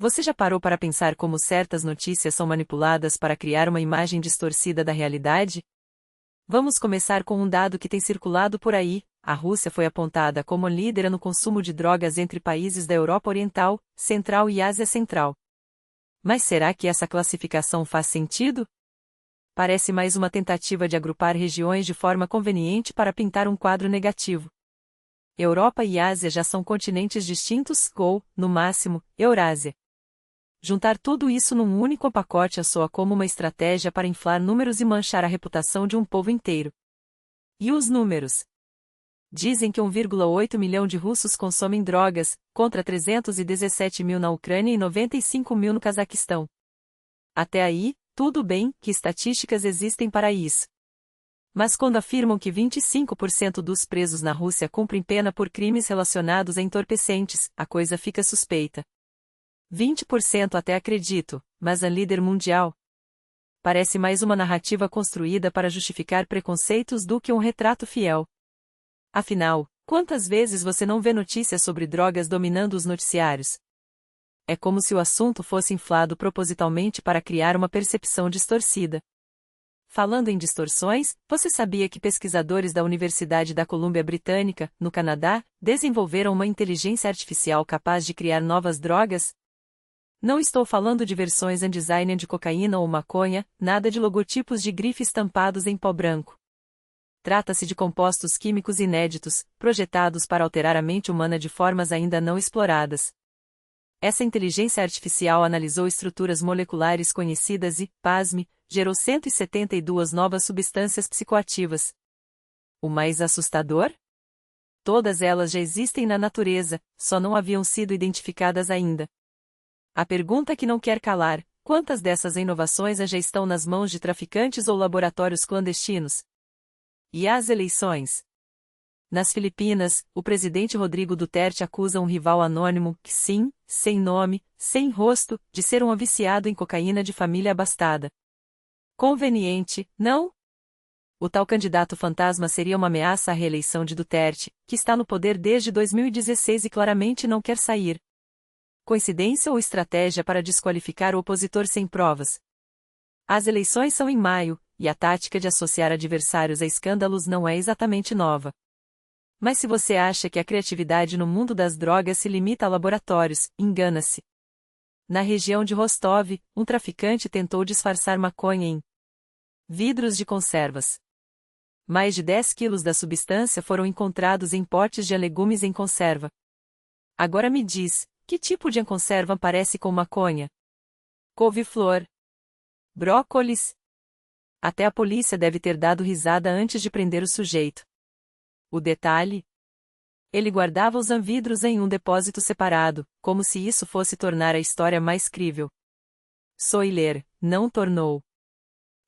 Você já parou para pensar como certas notícias são manipuladas para criar uma imagem distorcida da realidade? Vamos começar com um dado que tem circulado por aí: a Rússia foi apontada como líder no consumo de drogas entre países da Europa Oriental, Central e Ásia Central. Mas será que essa classificação faz sentido? Parece mais uma tentativa de agrupar regiões de forma conveniente para pintar um quadro negativo. Europa e Ásia já são continentes distintos, ou, no máximo, Eurásia. Juntar tudo isso num único pacote soa como uma estratégia para inflar números e manchar a reputação de um povo inteiro. E os números? Dizem que 1,8 milhão de russos consomem drogas, contra 317 mil na Ucrânia e 95 mil no Cazaquistão. Até aí, tudo bem, que estatísticas existem para isso. Mas quando afirmam que 25% dos presos na Rússia cumprem pena por crimes relacionados a entorpecentes, a coisa fica suspeita. 20% até acredito, mas a líder mundial? Parece mais uma narrativa construída para justificar preconceitos do que um retrato fiel. Afinal, quantas vezes você não vê notícias sobre drogas dominando os noticiários? É como se o assunto fosse inflado propositalmente para criar uma percepção distorcida. Falando em distorções, você sabia que pesquisadores da Universidade da Colômbia Britânica, no Canadá, desenvolveram uma inteligência artificial capaz de criar novas drogas? Não estou falando de versões design de cocaína ou maconha, nada de logotipos de grife estampados em pó branco. Trata-se de compostos químicos inéditos, projetados para alterar a mente humana de formas ainda não exploradas. Essa inteligência artificial analisou estruturas moleculares conhecidas e, pasme, gerou 172 novas substâncias psicoativas. O mais assustador? Todas elas já existem na natureza, só não haviam sido identificadas ainda. A pergunta que não quer calar: quantas dessas inovações já estão nas mãos de traficantes ou laboratórios clandestinos? E as eleições? Nas Filipinas, o presidente Rodrigo Duterte acusa um rival anônimo, que sim, sem nome, sem rosto, de ser um viciado em cocaína de família abastada. Conveniente, não? O tal candidato fantasma seria uma ameaça à reeleição de Duterte, que está no poder desde 2016 e claramente não quer sair. Coincidência ou estratégia para desqualificar o opositor sem provas? As eleições são em maio, e a tática de associar adversários a escândalos não é exatamente nova. Mas se você acha que a criatividade no mundo das drogas se limita a laboratórios, engana-se. Na região de Rostov, um traficante tentou disfarçar maconha em vidros de conservas. Mais de 10 quilos da substância foram encontrados em potes de legumes em conserva. Agora me diz, que tipo de conserva parece com maconha? Couve-flor? Brócolis? Até a polícia deve ter dado risada antes de prender o sujeito. O detalhe? Ele guardava os vidros em um depósito separado, como se isso fosse tornar a história mais crível. Soiler, não tornou.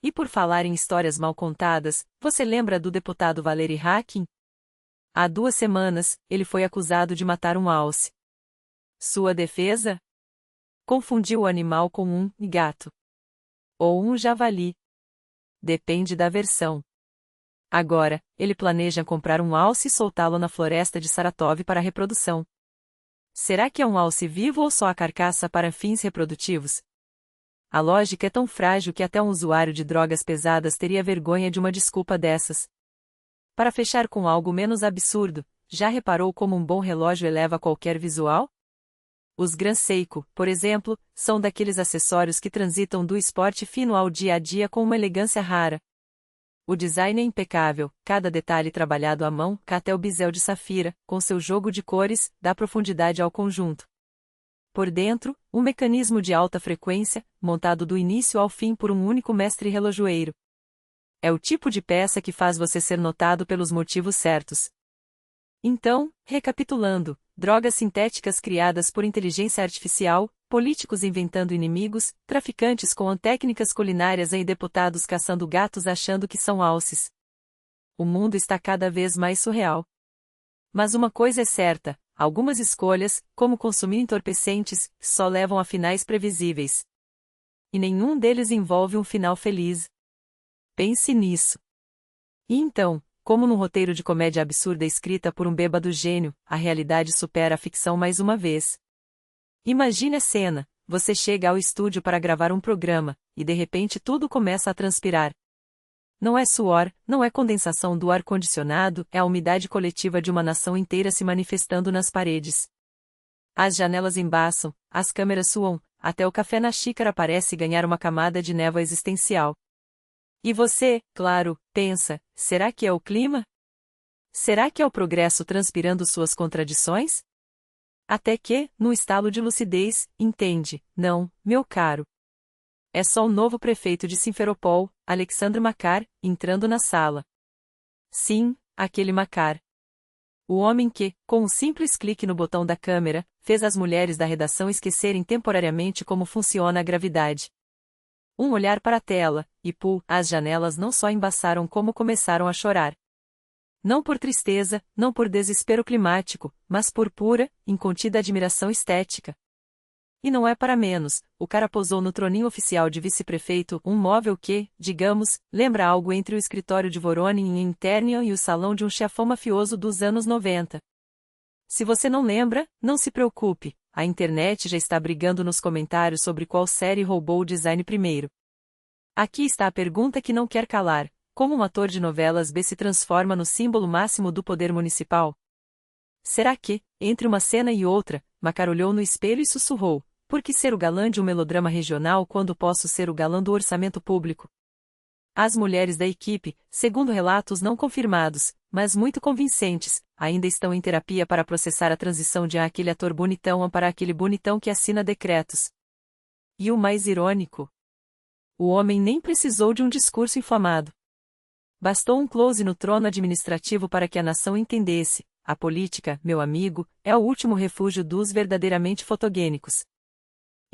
E por falar em histórias mal contadas, você lembra do deputado Valery Hakin? Há 2 semanas, ele foi acusado de matar um alce. Sua defesa? Confundiu o animal com um gato. Ou um javali. Depende da versão. Agora, ele planeja comprar um alce e soltá-lo na floresta de Saratov para reprodução. Será que é um alce vivo ou só a carcaça para fins reprodutivos? A lógica é tão frágil que até um usuário de drogas pesadas teria vergonha de uma desculpa dessas. Para fechar com algo menos absurdo, já reparou como um bom relógio eleva qualquer visual? Os Gran Seiko, por exemplo, são daqueles acessórios que transitam do esporte fino ao dia a dia com uma elegância rara. O design é impecável, cada detalhe trabalhado à mão, até o bisel de safira, com seu jogo de cores, dá profundidade ao conjunto. Por dentro, um mecanismo de alta frequência, montado do início ao fim por um único mestre relojoeiro. É o tipo de peça que faz você ser notado pelos motivos certos. Então, recapitulando: drogas sintéticas criadas por inteligência artificial, políticos inventando inimigos, traficantes com técnicas culinárias e deputados caçando gatos achando que são alces. O mundo está cada vez mais surreal. Mas uma coisa é certa: algumas escolhas, como consumir entorpecentes, só levam a finais previsíveis. E nenhum deles envolve um final feliz. Pense nisso. E então, como num roteiro de comédia absurda escrita por um bêbado gênio, a realidade supera a ficção mais uma vez. Imagine a cena: você chega ao estúdio para gravar um programa, e de repente tudo começa a transpirar. Não é suor, não é condensação do ar-condicionado, é a umidade coletiva de uma nação inteira se manifestando nas paredes. As janelas embaçam, as câmeras suam, até o café na xícara parece ganhar uma camada de névoa existencial. E você, claro, pensa, será que é o clima? Será que é o progresso transpirando suas contradições? Até que, num estalo de lucidez, entende, não, meu caro. É só o novo prefeito de Simferopol, Alexandre Makar, entrando na sala. Sim, aquele Makar. O homem que, com um simples clique no botão da câmera, fez as mulheres da redação esquecerem temporariamente como funciona a gravidade. Um olhar para a tela, e as janelas não só embaçaram como começaram a chorar. Não por tristeza, não por desespero climático, mas por pura, incontida admiração estética. E não é para menos, o cara posou no troninho oficial de vice-prefeito, um móvel que, digamos, lembra algo entre o escritório de Voronin em Internion e o salão de um chefão mafioso dos anos 90. Se você não lembra, não se preocupe, a internet já está brigando nos comentários sobre qual série roubou o design primeiro. Aqui está a pergunta que não quer calar: como um ator de novelas B se transforma no símbolo máximo do poder municipal? Será que, entre uma cena e outra, Makar olhou no espelho e sussurrou: por que ser o galã de um melodrama regional quando posso ser o galã do orçamento público? As mulheres da equipe, segundo relatos não confirmados, mas muito convincentes, ainda estão em terapia para processar a transição de aquele ator bonitão para aquele bonitão que assina decretos. E o mais irônico? O homem nem precisou de um discurso inflamado. Bastou um close no trono administrativo para que a nação entendesse: a política, meu amigo, é o último refúgio dos verdadeiramente fotogênicos.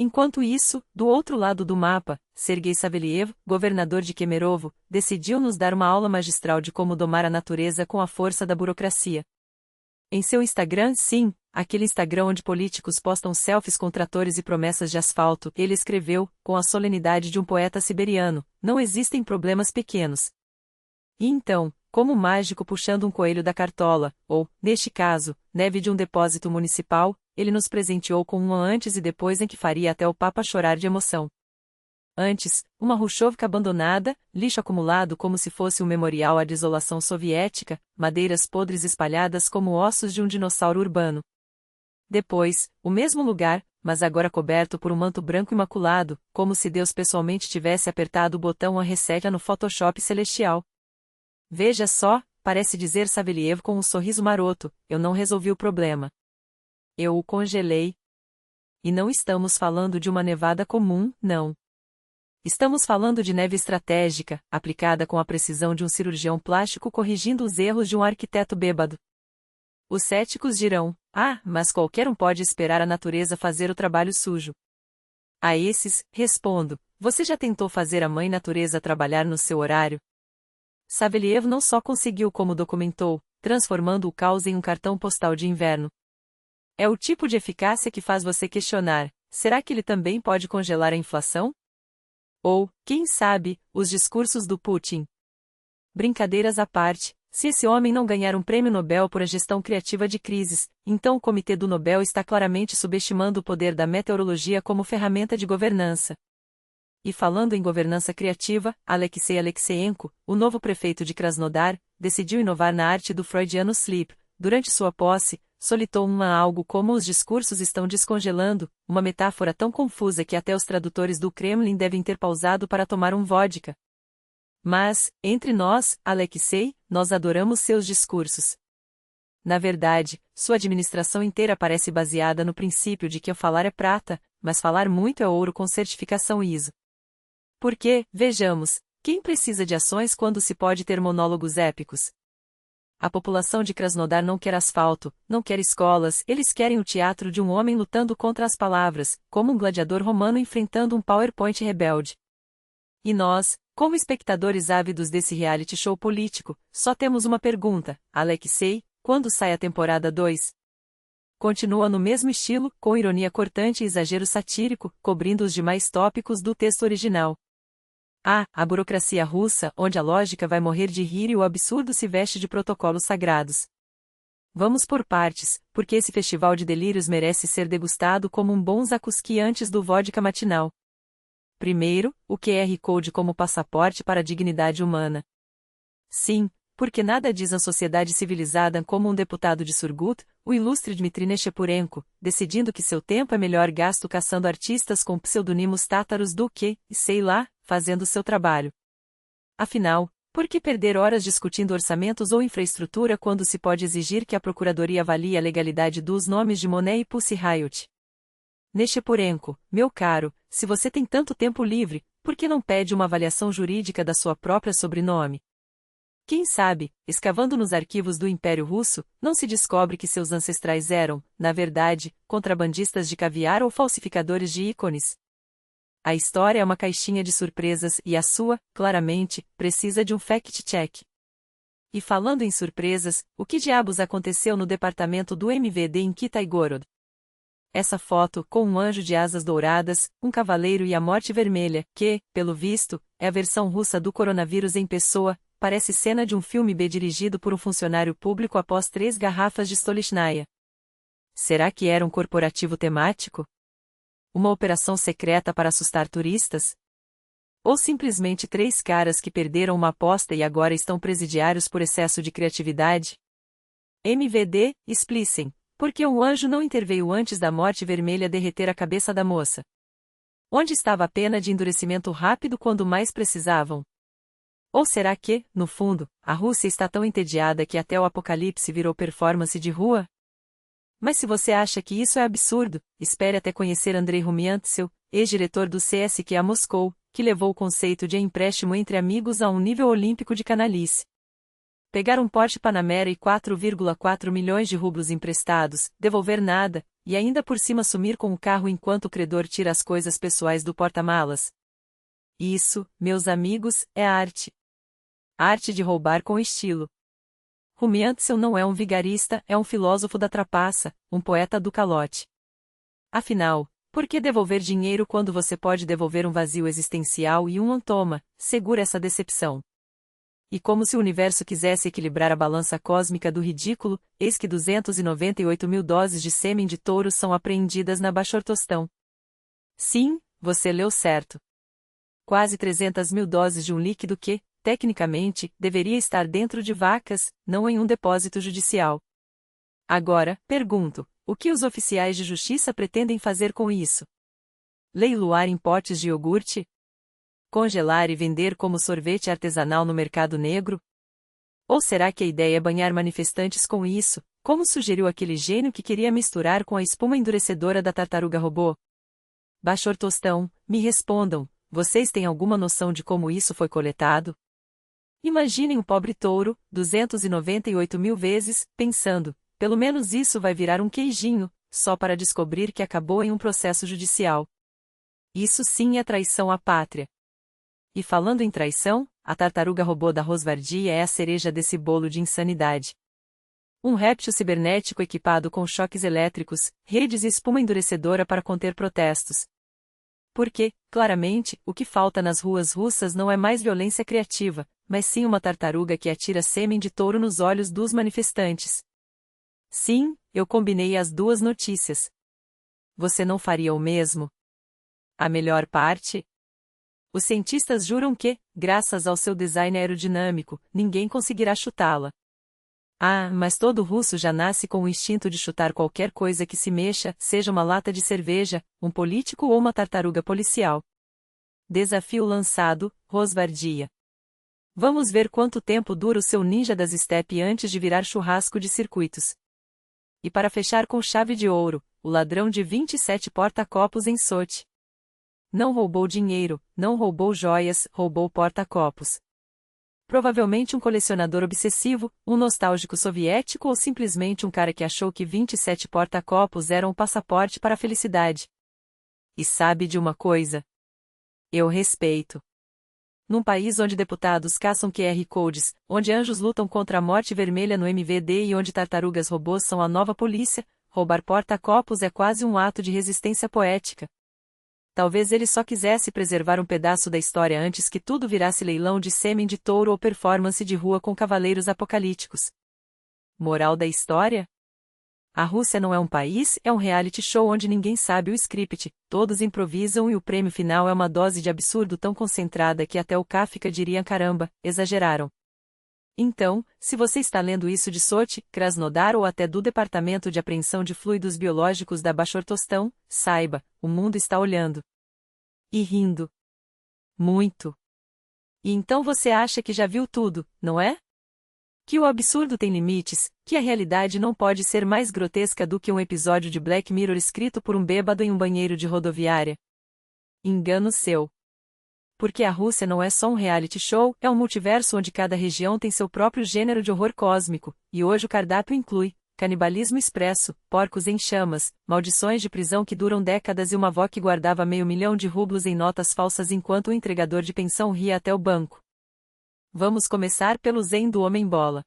Enquanto isso, do outro lado do mapa, Sergei Saveliev, governador de Kemerovo, decidiu nos dar uma aula magistral de como domar a natureza com a força da burocracia. Em seu Instagram, sim, aquele Instagram onde políticos postam selfies com tratores e promessas de asfalto, ele escreveu, com a solenidade de um poeta siberiano: não existem problemas pequenos. E então, como mágico puxando um coelho da cartola, ou, neste caso, neve de um depósito municipal, ele nos presenteou com um antes e depois em que faria até o Papa chorar de emoção. Antes, uma Hrushchovka abandonada, lixo acumulado como se fosse um memorial à desolação soviética, madeiras podres espalhadas como ossos de um dinossauro urbano. Depois, o mesmo lugar, mas agora coberto por um manto branco imaculado, como se Deus pessoalmente tivesse apertado o botão a reset no Photoshop celestial. Veja só, parece dizer Saveliev com um sorriso maroto: eu não resolvi o problema. Eu o congelei. E não estamos falando de uma nevada comum, não. Estamos falando de neve estratégica, aplicada com a precisão de um cirurgião plástico corrigindo os erros de um arquiteto bêbado. Os céticos dirão: mas qualquer um pode esperar a natureza fazer o trabalho sujo. A esses, respondo: você já tentou fazer a mãe natureza trabalhar no seu horário? Saveliev não só conseguiu, como documentou, transformando o caos em um cartão postal de inverno. É o tipo de eficácia que faz você questionar: será que ele também pode congelar a inflação? Ou, quem sabe, os discursos do Putin? Brincadeiras à parte, se esse homem não ganhar um prêmio Nobel por a gestão criativa de crises, então o Comitê do Nobel está claramente subestimando o poder da meteorologia como ferramenta de governança. E falando em governança criativa, Alexei Alexeyenko, o novo prefeito de Krasnodar, decidiu inovar na arte do freudiano slip. Durante sua posse, solitou algo como os discursos estão descongelando, uma metáfora tão confusa que até os tradutores do Kremlin devem ter pausado para tomar um vodka. Mas, entre nós, Alexei, nós adoramos seus discursos. Na verdade, sua administração inteira parece baseada no princípio de que o falar é prata, mas falar muito é ouro com certificação ISO. Porque, vejamos, quem precisa de ações quando se pode ter monólogos épicos? A população de Krasnodar não quer asfalto, não quer escolas, eles querem o teatro de um homem lutando contra as palavras, como um gladiador romano enfrentando um PowerPoint rebelde. E nós, como espectadores ávidos desse reality show político, só temos uma pergunta: Alexei, quando sai a temporada 2? Continua no mesmo estilo, com ironia cortante e exagero satírico, cobrindo os demais tópicos do texto original. A burocracia russa, onde a lógica vai morrer de rir e o absurdo se veste de protocolos sagrados. Vamos por partes, porque esse festival de delírios merece ser degustado como um bom zakuski antes do vodka matinal. Primeiro, o QR Code como passaporte para a dignidade humana. Sim, porque nada diz a sociedade civilizada como um deputado de Surgut, o ilustre Dmitry Nechepurenko, decidindo que seu tempo é melhor gasto caçando artistas com pseudonimos tátaros do que, sei lá, fazendo seu trabalho. Afinal, por que perder horas discutindo orçamentos ou infraestrutura quando se pode exigir que a Procuradoria avalie a legalidade dos nomes de Monet e Pussy Riot? Nechepurenko, meu caro, se você tem tanto tempo livre, por que não pede uma avaliação jurídica da sua própria sobrenome? Quem sabe, escavando nos arquivos do Império Russo, não se descobre que seus ancestrais eram, na verdade, contrabandistas de caviar ou falsificadores de ícones? A história é uma caixinha de surpresas e a sua, claramente, precisa de um fact-check. E falando em surpresas, o que diabos aconteceu no departamento do MVD em Kitaigorod? Essa foto, com um anjo de asas douradas, um cavaleiro e a morte vermelha, que, pelo visto, é a versão russa do coronavírus em pessoa, parece cena de um filme B dirigido por um funcionário público após 3 garrafas de Stolichnaya. Será que era um corporativo temático? Uma operação secreta para assustar turistas? Ou simplesmente 3 caras que perderam uma aposta e agora estão presidiários por excesso de criatividade? MVD, explicem, por que um anjo não interveio antes da morte vermelha derreter a cabeça da moça? Onde estava a pena de endurecimento rápido quando mais precisavam? Ou será que, no fundo, a Rússia está tão entediada que até o apocalipse virou performance de rua? Mas se você acha que isso é absurdo, espere até conhecer Andrei Rumiantsev, ex-diretor do CSKA Moscou, que levou o conceito de empréstimo entre amigos a um nível olímpico de canalice. Pegar um Porsche Panamera e 4,4 milhões de rublos emprestados, devolver nada, e ainda por cima sumir com o carro enquanto o credor tira as coisas pessoais do porta-malas. Isso, meus amigos, é arte. Arte de roubar com estilo. Rumiantsev não é um vigarista, é um filósofo da trapaça, um poeta do calote. Afinal, por que devolver dinheiro quando você pode devolver um vazio existencial e um ontoma? Segura essa decepção. E como se o universo quisesse equilibrar a balança cósmica do ridículo, eis que 298 mil doses de sêmen de touro são apreendidas na Bashortostão. Sim, você leu certo. Quase 300 mil doses de um líquido que, tecnicamente, deveria estar dentro de vacas, não em um depósito judicial. Agora, pergunto, o que os oficiais de justiça pretendem fazer com isso? Leiloar em potes de iogurte? Congelar e vender como sorvete artesanal no mercado negro? Ou será que a ideia é banhar manifestantes com isso, como sugeriu aquele gênio que queria misturar com a espuma endurecedora da tartaruga robô? Bashortostão, me respondam, vocês têm alguma noção de como isso foi coletado? Imaginem o pobre touro, 298 mil vezes, pensando, pelo menos isso vai virar um queijinho, só para descobrir que acabou em um processo judicial. Isso sim é traição à pátria. E falando em traição, a tartaruga robô da Rosvardia é a cereja desse bolo de insanidade. Um réptil cibernético equipado com choques elétricos, redes e espuma endurecedora para conter protestos. Porque, claramente, o que falta nas ruas russas não é mais violência criativa, mas sim uma tartaruga que atira sêmen de touro nos olhos dos manifestantes. Sim, eu combinei as duas notícias. Você não faria o mesmo? A melhor parte? Os cientistas juram que, graças ao seu design aerodinâmico, ninguém conseguirá chutá-la. Ah, mas todo russo já nasce com o instinto de chutar qualquer coisa que se mexa, seja uma lata de cerveja, um político ou uma tartaruga policial. Desafio lançado, Rosvardia. Vamos ver quanto tempo dura o seu ninja das steppe antes de virar churrasco de circuitos. E para fechar com chave de ouro, o ladrão de 27 porta-copos em Sochi. Não roubou dinheiro, não roubou joias, roubou porta-copos. Provavelmente um colecionador obsessivo, um nostálgico soviético ou simplesmente um cara que achou que 27 porta-copos eram o passaporte para a felicidade. E sabe de uma coisa? Eu respeito. Num país onde deputados caçam QR Codes, onde anjos lutam contra a morte vermelha no MVD e onde tartarugas robôs são a nova polícia, roubar porta-copos é quase um ato de resistência poética. Talvez ele só quisesse preservar um pedaço da história antes que tudo virasse leilão de sêmen de touro ou performance de rua com cavaleiros apocalípticos. Moral da história? A Rússia não é um país, é um reality show onde ninguém sabe o script, todos improvisam e o prêmio final é uma dose de absurdo tão concentrada que até o Kafka diria caramba, exageraram. Então, se você está lendo isso de Sochi, Krasnodar ou até do Departamento de Apreensão de Fluidos Biológicos da Bashortostan, saiba, o mundo está olhando. E rindo. Muito. E então você acha que já viu tudo, não é? Que o absurdo tem limites, que a realidade não pode ser mais grotesca do que um episódio de Black Mirror escrito por um bêbado em um banheiro de rodoviária. Engano seu. Porque a Rússia não é só um reality show, é um multiverso onde cada região tem seu próprio gênero de horror cósmico, e hoje o cardápio inclui canibalismo expresso, porcos em chamas, maldições de prisão que duram décadas e uma avó que guardava $500.000 em notas falsas enquanto o entregador de pensão ria até o banco. Vamos começar pelo zen do homem-bola.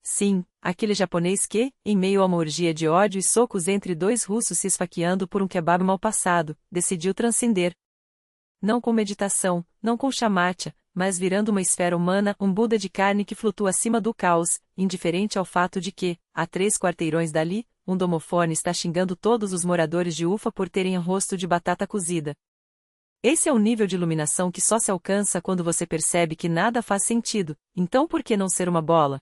Sim, aquele japonês que, em meio a uma orgia de ódio e socos entre dois russos se esfaqueando por um kebab mal passado, decidiu transcender. Não com meditação, não com shamatha, mas virando uma esfera humana, um Buda de carne que flutua acima do caos, indiferente ao fato de que, a 3 quarteirões dali, um domofone está xingando todos os moradores de Ufa por terem rosto de batata cozida. Esse é o nível de iluminação que só se alcança quando você percebe que nada faz sentido, então por que não ser uma bola?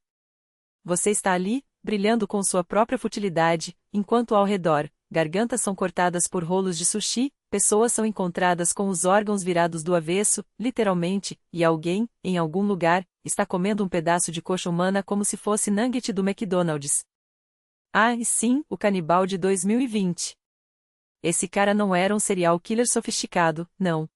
Você está ali, brilhando com sua própria futilidade, enquanto ao redor, gargantas são cortadas por rolos de sushi, pessoas são encontradas com os órgãos virados do avesso, literalmente, e alguém, em algum lugar, está comendo um pedaço de coxa humana como se fosse nugget do McDonald's. Ah, e sim, o canibal de 2020. Esse cara não era um serial killer sofisticado, não.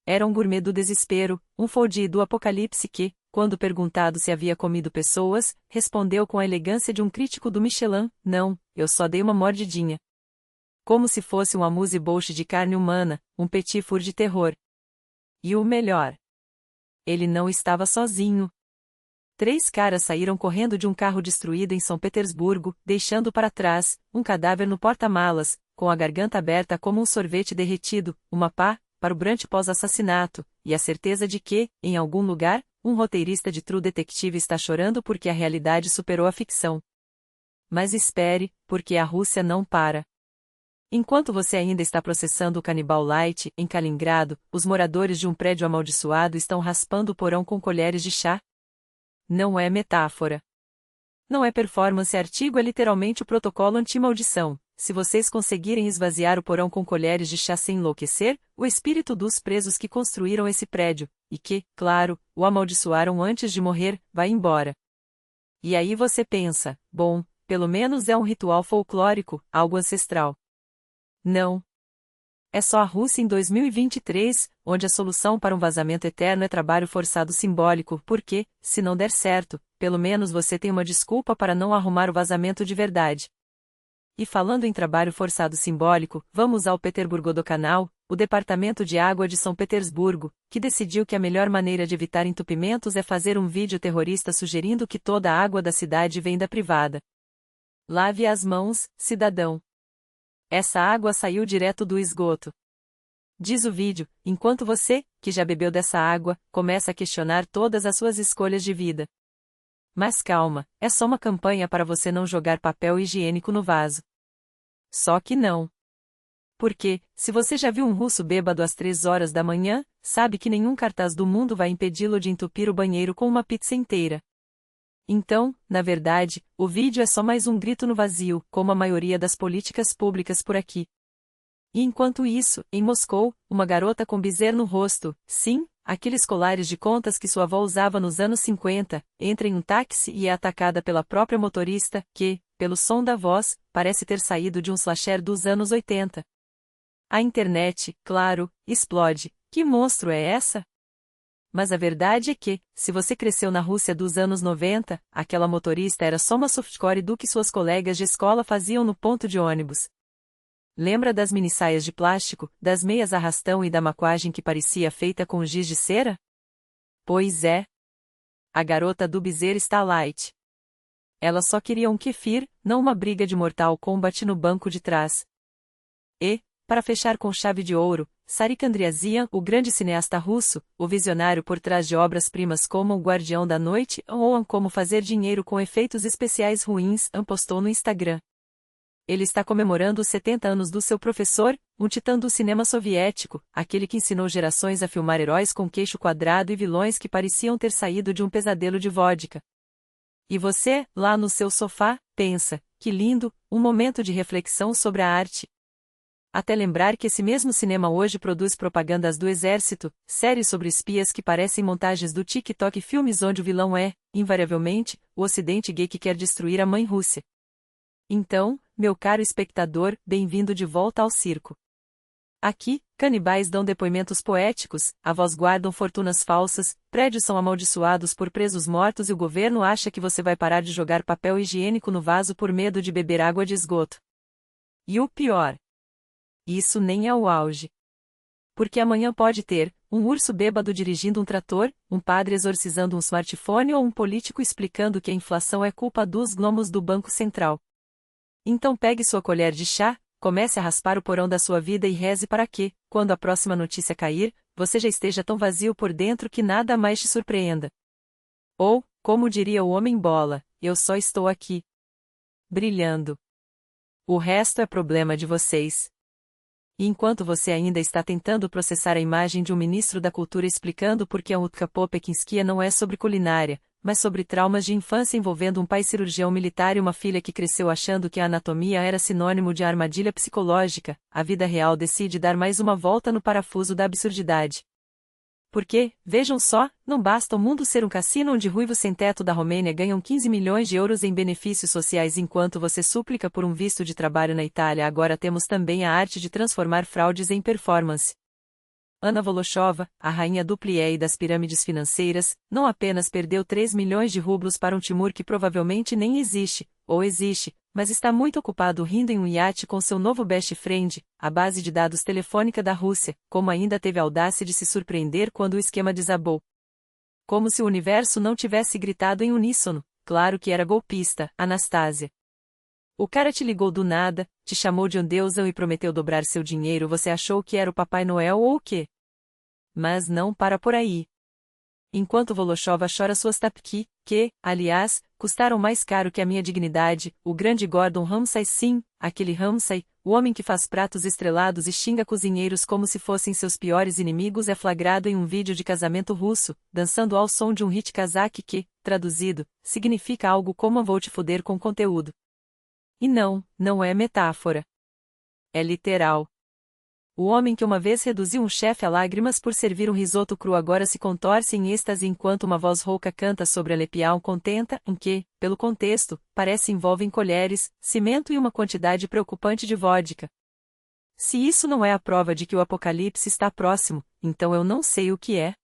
Era um gourmet do desespero, um foldie do apocalipse que, quando perguntado se havia comido pessoas, respondeu com a elegância de um crítico do Michelin, não, eu só dei uma mordidinha. Como se fosse um amuse-bouche de carne humana, um petit four de terror. E o melhor. Ele não estava sozinho. 3 caras saíram correndo de um carro destruído em São Petersburgo, deixando para trás, um cadáver no porta-malas, com a garganta aberta como um sorvete derretido, uma pá, para o brunch pós-assassinato, e a certeza de que, em algum lugar, um roteirista de True Detective está chorando porque a realidade superou a ficção. Mas espere, porque a Rússia não para. Enquanto você ainda está processando o Canibal Light, em Kaliningrado, os moradores de um prédio amaldiçoado estão raspando o porão com colheres de chá. Não é metáfora. Não é performance, artigo é literalmente o protocolo anti-maldição. Se vocês conseguirem esvaziar o porão com colheres de chá sem enlouquecer, o espírito dos presos que construíram esse prédio, e que, claro, o amaldiçoaram antes de morrer, vai embora. E aí você pensa, bom, pelo menos é um ritual folclórico, algo ancestral. Não. É só a Rússia em 2023, onde a solução para um vazamento eterno é trabalho forçado simbólico, porque, se não der certo, pelo menos você tem uma desculpa para não arrumar o vazamento de verdade. E falando em trabalho forçado simbólico, vamos ao Peterburgodokanal, o Departamento de Água de São Petersburgo, que decidiu que a melhor maneira de evitar entupimentos é fazer um vídeo terrorista sugerindo que toda a água da cidade vem da privada. Lave as mãos, cidadão. Essa água saiu direto do esgoto. Diz o vídeo, enquanto você, que já bebeu dessa água, começa a questionar todas as suas escolhas de vida. Mas calma, é só uma campanha para você não jogar papel higiênico no vaso. Só que não. Porque, se você já viu um russo bêbado às 3 horas da manhã, sabe que nenhum cartaz do mundo vai impedi-lo de entupir o banheiro com uma pizza inteira. Então, na verdade, o vídeo é só mais um grito no vazio, como a maioria das políticas públicas por aqui. E enquanto isso, em Moscou, uma garota com bizer no rosto, sim, aqueles colares de contas que sua avó usava nos anos 50, entra em um táxi e é atacada pela própria motorista, que, pelo som da voz, parece ter saído de um slasher dos anos 80. A internet, claro, explode. Que monstro é essa? Mas a verdade é que, se você cresceu na Rússia dos anos 90, aquela motorista era só uma softcore do que suas colegas de escola faziam no ponto de ônibus. Lembra das minissaias de plástico, das meias arrastão e da maquiagem que parecia feita com giz de cera? Pois é. A garota do Bizer está light. Ela só queria um kefir, não uma briga de Mortal Kombat no banco de trás. E, para fechar com chave de ouro, Sarik Andriazian, o grande cineasta russo, o visionário por trás de obras-primas como O Guardião da Noite ou Como Fazer Dinheiro com Efeitos Especiais Ruins, postou no Instagram. Ele está comemorando os 70 anos do seu professor, um titã do cinema soviético, aquele que ensinou gerações a filmar heróis com queixo quadrado e vilões que pareciam ter saído de um pesadelo de vodka. E você, lá no seu sofá, pensa, que lindo, um momento de reflexão sobre a arte. Até lembrar que esse mesmo cinema hoje produz propagandas do exército, séries sobre espias que parecem montagens do TikTok e filmes onde o vilão é, invariavelmente, o ocidente gay que quer destruir a mãe Rússia. Então, meu caro espectador, bem-vindo de volta ao circo. Aqui, canibais dão depoimentos poéticos, avós guardam fortunas falsas, prédios são amaldiçoados por presos mortos e o governo acha que você vai parar de jogar papel higiênico no vaso por medo de beber água de esgoto. E o pior. Isso nem é o auge. Porque amanhã pode ter um urso bêbado dirigindo um trator, um padre exorcizando um smartphone ou um político explicando que a inflação é culpa dos gnomos do Banco Central. Então pegue sua colher de chá, comece a raspar o porão da sua vida e reze para que, quando a próxima notícia cair, você já esteja tão vazio por dentro que nada mais te surpreenda. Ou, como diria o homem-bola, eu só estou aqui. Brilhando. O resto é problema de vocês. E enquanto você ainda está tentando processar a imagem de um ministro da cultura explicando por que a Utka Popekinskia não é sobre culinária, mas sobre traumas de infância envolvendo um pai cirurgião militar e uma filha que cresceu achando que a anatomia era sinônimo de armadilha psicológica, a vida real decide dar mais uma volta no parafuso da absurdidade. Porque, vejam só, não basta o mundo ser um cassino onde ruivos sem teto da Romênia ganham 15 milhões de euros em benefícios sociais enquanto você súplica por um visto de trabalho na Itália. Agora temos também a arte de transformar fraudes em performance. Anna Volochova, a rainha do plié e das pirâmides financeiras, não apenas perdeu 3 milhões de rublos para um Timur que provavelmente nem existe, ou existe, mas está muito ocupado rindo em um iate com seu novo best friend, a base de dados telefônica da Rússia, como ainda teve a audácia de se surpreender quando o esquema desabou. Como se o universo não tivesse gritado em uníssono, claro que era golpista, Anastasia. O cara te ligou do nada, te chamou de endeusão e prometeu dobrar seu dinheiro. Você achou que era o Papai Noel ou o quê? Mas não para por aí. Enquanto Volochova chora suas tapki, que, aliás, custaram mais caro que a minha dignidade, o grande Gordon Ramsay, sim, aquele Ramsay, o homem que faz pratos estrelados e xinga cozinheiros como se fossem seus piores inimigos, é flagrado em um vídeo de casamento russo, dançando ao som de um hit kazakh que, traduzido, significa algo como vou te foder com conteúdo. E não é metáfora. É literal. O homem que uma vez reduziu um chefe a lágrimas por servir um risoto cru agora se contorce em êxtase enquanto uma voz rouca canta sobre a lepião contenta, em que, pelo contexto, parece envolvem colheres, cimento e uma quantidade preocupante de vodka. Se isso não é a prova de que o apocalipse está próximo, então eu não sei o que é.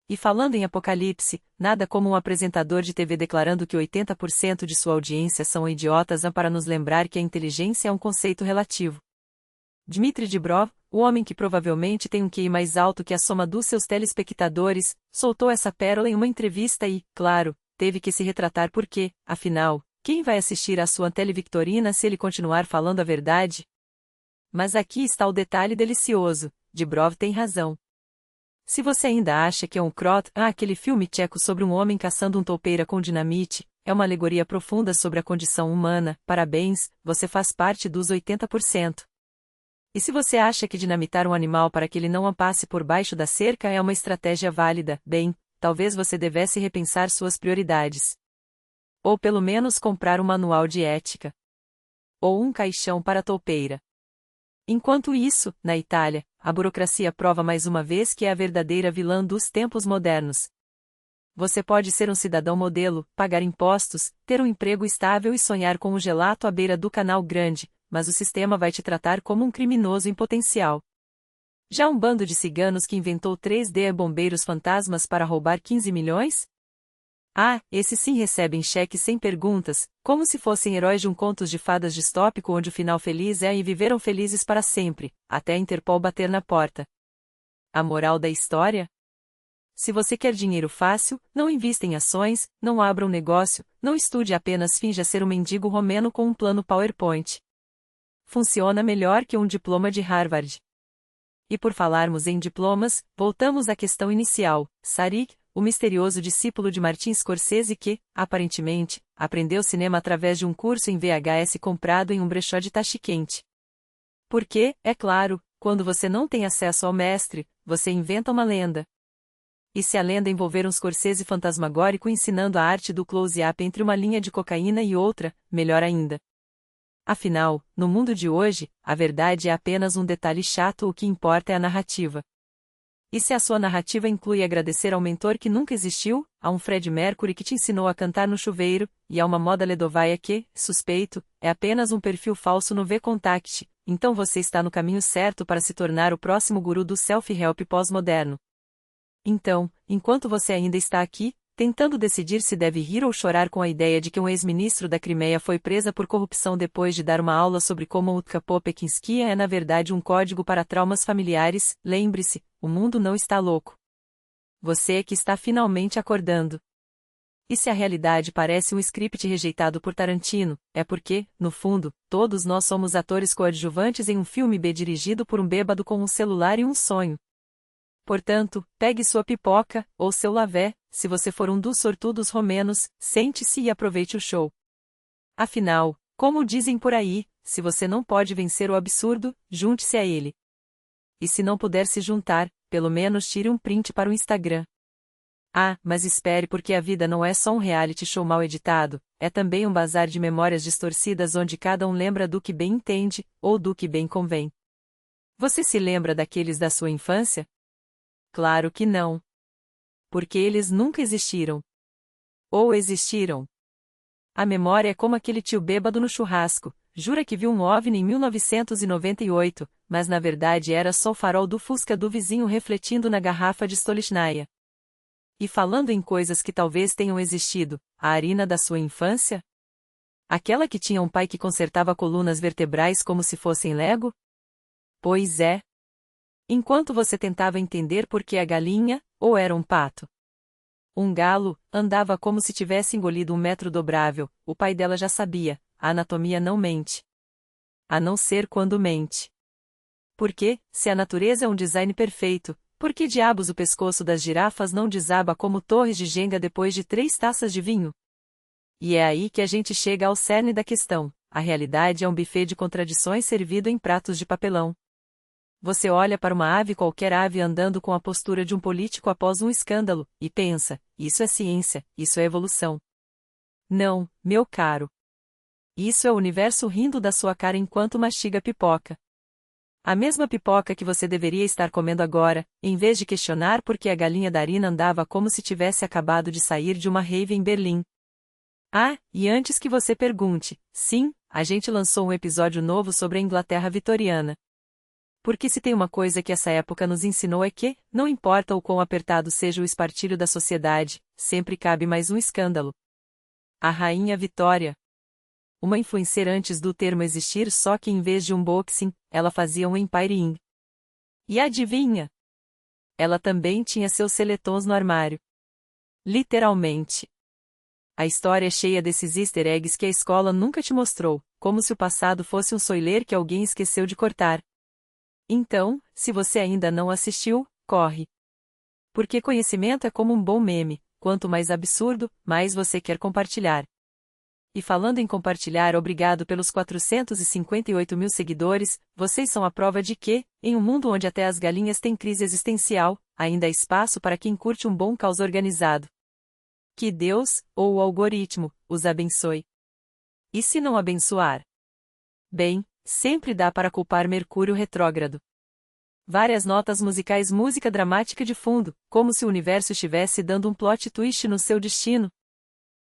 E falando em apocalipse, nada como um apresentador de TV declarando que 80% de sua audiência são idiotas para nos lembrar que a inteligência é um conceito relativo. Dmitry Dibrov, o homem que provavelmente tem um QI mais alto que a soma dos seus telespectadores, soltou essa pérola em uma entrevista e, claro, teve que se retratar porque, afinal, quem vai assistir à sua televictorina se ele continuar falando a verdade? Mas aqui está o detalhe delicioso, Dibrov tem razão. Se você ainda acha que é um crot, aquele filme tcheco sobre um homem caçando um toupeira com dinamite, é uma alegoria profunda sobre a condição humana, parabéns, você faz parte dos 80%. E se você acha que dinamitar um animal para que ele não passe por baixo da cerca é uma estratégia válida, bem, talvez você devesse repensar suas prioridades. Ou pelo menos comprar um manual de ética. Ou um caixão para toupeira. Enquanto isso, na Itália, a burocracia prova mais uma vez que é a verdadeira vilã dos tempos modernos. Você pode ser um cidadão modelo, pagar impostos, ter um emprego estável e sonhar com um gelato à beira do Canal Grande, mas o sistema vai te tratar como um criminoso em potencial. Já um bando de ciganos que inventou 3D bombeiros fantasmas para roubar 15 milhões? Esses sim recebem cheques sem perguntas, como se fossem heróis de um contos de fadas distópico onde o final feliz é e viveram felizes para sempre, até a Interpol bater na porta. A moral da história? Se você quer dinheiro fácil, não invista em ações, não abra um negócio, não estude, apenas finja ser um mendigo romeno com um plano PowerPoint. funciona melhor que um diploma de Harvard. E por falarmos em diplomas, voltamos à questão inicial. Saric, o misterioso discípulo de Martin Scorsese que, aparentemente, aprendeu cinema através de um curso em VHS comprado em um brechó de Tashkent. Porque, é claro, quando você não tem acesso ao mestre, você inventa uma lenda. E se a lenda envolver um Scorsese fantasmagórico ensinando a arte do close-up entre uma linha de cocaína e outra, melhor ainda. Afinal, no mundo de hoje, a verdade é apenas um detalhe chato, o que importa é a narrativa. E se a sua narrativa inclui agradecer ao mentor que nunca existiu, a um Fred Mercury que te ensinou a cantar no chuveiro, e a uma moda ledovaia que, suspeito, é apenas um perfil falso no VKontakte, então você está no caminho certo para se tornar o próximo guru do self-help pós-moderno. Então, enquanto você ainda está aqui, tentando decidir se deve rir ou chorar com a ideia de que um ex-ministro da Crimeia foi presa por corrupção depois de dar uma aula sobre como o Utkapopekinskia é na verdade um código para traumas familiares, lembre-se, o mundo não está louco. Você é que está finalmente acordando. E se a realidade parece um script rejeitado por Tarantino, é porque, no fundo, todos nós somos atores coadjuvantes em um filme B dirigido por um bêbado com um celular e um sonho. Portanto, pegue sua pipoca, ou seu lavé, se você for um dos sortudos romenos, sente-se e aproveite o show. Afinal, como dizem por aí, se você não pode vencer o absurdo, junte-se a ele. E se não puder se juntar, pelo menos tire um print para o Instagram. Ah, mas espere, porque a vida não é só um reality show mal editado, é também um bazar de memórias distorcidas onde cada um lembra do que bem entende, ou do que bem convém. Você se lembra daqueles da sua infância? Claro que não. Porque eles nunca existiram. Ou existiram. A memória é como aquele tio bêbado no churrasco, jura que viu um OVNI em 1998, mas na verdade era só o farol do Fusca do vizinho refletindo na garrafa de Stolichnaya. E falando em coisas que talvez tenham existido, a Arina da sua infância? Aquela que tinha um pai que consertava colunas vertebrais como se fossem Lego? Pois é. Enquanto você tentava entender por que a galinha, ou era um pato, um galo, andava como se tivesse engolido um metro dobrável, o pai dela já sabia, a anatomia não mente. A não ser quando mente. Porque, se a natureza é um design perfeito, por que diabos o pescoço das girafas não desaba como torres de Jenga depois de 3 taças de vinho? E é aí que a gente chega ao cerne da questão, a realidade é um buffet de contradições servido em pratos de papelão. Você olha para uma ave, qualquer ave andando com a postura de um político após um escândalo, e pensa, isso é ciência, isso é evolução. Não, meu caro. Isso é o universo rindo da sua cara enquanto mastiga pipoca. A mesma pipoca que você deveria estar comendo agora, em vez de questionar por que a galinha da Arina andava como se tivesse acabado de sair de uma rave em Berlim. Ah, e antes que você pergunte, sim, a gente lançou um episódio novo sobre a Inglaterra vitoriana. Porque se tem uma coisa que essa época nos ensinou é que, não importa o quão apertado seja o espartilho da sociedade, sempre cabe mais um escândalo. A Rainha Vitória. Uma influencer antes do termo existir, só que em vez de um boxing, ela fazia um empiring. E adivinha? Ela também tinha seus seletons no armário. Literalmente. A história é cheia desses easter eggs que a escola nunca te mostrou, como se o passado fosse um spoiler que alguém esqueceu de cortar. Então, se você ainda não assistiu, corre. Porque conhecimento é como um bom meme, quanto mais absurdo, mais você quer compartilhar. E falando em compartilhar, obrigado pelos 458 mil seguidores, vocês são a prova de que, em um mundo onde até as galinhas têm crise existencial, ainda há espaço para quem curte um bom caos organizado. Que Deus, ou o algoritmo, os abençoe. E se não abençoar? Bem, sempre dá para culpar Mercúrio retrógrado. Várias notas musicais, música dramática de fundo, como se o universo estivesse dando um plot twist no seu destino.